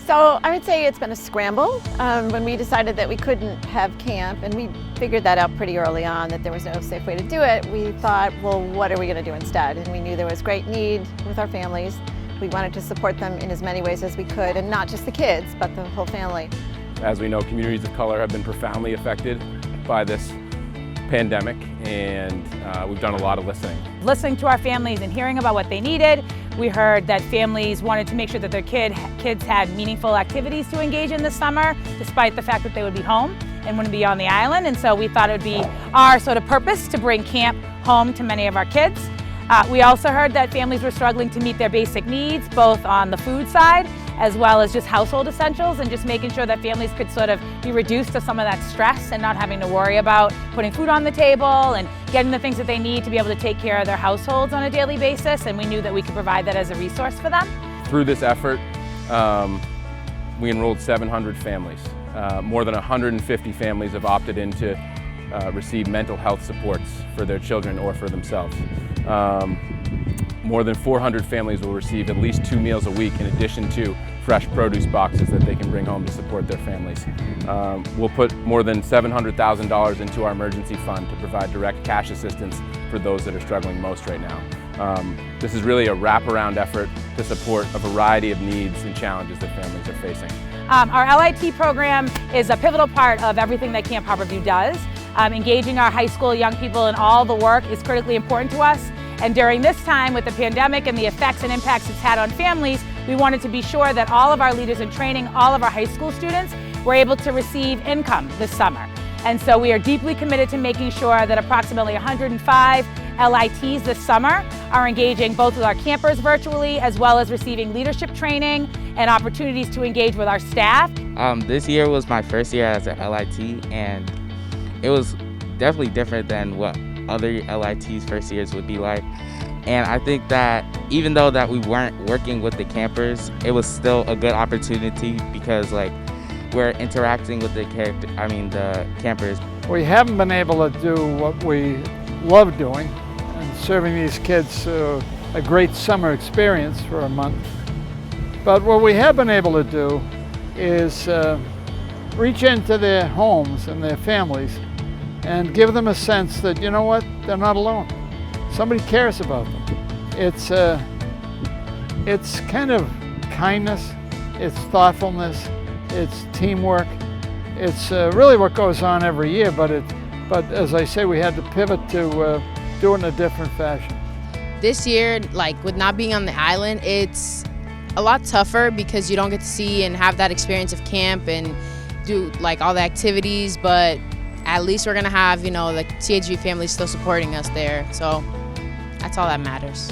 So I would say it's been a scramble. When we decided that we couldn't have camp, and we figured that out pretty early on, that there was no safe way to do it, we thought, well, what are we going to do instead? And we knew there was great need with our families. We wanted to support them in as many ways as we could, and not just the kids, but the whole family. As we know, communities of color have been profoundly affected by this pandemic, and we've done a lot of listening. Listening to our families and hearing about what they needed, we heard that families wanted to make sure that their kids had meaningful activities to engage in this summer, despite the fact that they would be home and wouldn't be on the island. And so we thought it would be our sort of purpose to bring camp home to many of our kids. We also heard that families were struggling to meet their basic needs, both on the food side as well as just household essentials, and just making sure that families could sort of be reduced to some of that stress and not having to worry about putting food on the table and getting the things that they need to be able to take care of their households on a daily basis. And we knew that we could provide that as a resource for them. Through this effort, we enrolled 700 families. More than 150 families have opted in to receive mental health supports for their children or for themselves. More than 400 families will receive at least 2 meals a week in addition to fresh produce boxes that they can bring home to support their families. We'll put more than $700,000 into our emergency fund to provide direct cash assistance for those that are struggling most right now. This is really a wraparound effort to support a variety of needs and challenges that families are facing. Our LIT program is a pivotal part of everything that Camp Harborview does. Engaging our high school young people in all the work is critically important to us. And during this time with the pandemic and the effects and impacts it's had on families, we wanted to be sure that all of our leaders in training, all of our high school students, were able to receive income this summer. And so we are deeply committed to making sure that approximately 105 LITs this summer are engaging both with our campers virtually, as well as receiving leadership training and opportunities to engage with our staff. This year was my first year as an LIT, and it was definitely different than what other LITs first years would be like. And I think that even though that we weren't working with the campers, it was still a good opportunity because we're interacting with the campers. We haven't been able to do what we love doing and serving these kids a great summer experience for a month. But what we have been able to do is reach into their homes and their families and give them a sense that, you know what, they're not alone. Somebody cares about them. It's kind of kindness, it's thoughtfulness, it's teamwork. It's really what goes on every year, but as I say, we had to pivot to do it in a different fashion. This year, with not being on the island, it's a lot tougher because you don't get to see and have that experience of camp and do all the activities, but at least we're gonna have, the CHV family still supporting us there. So that's all that matters.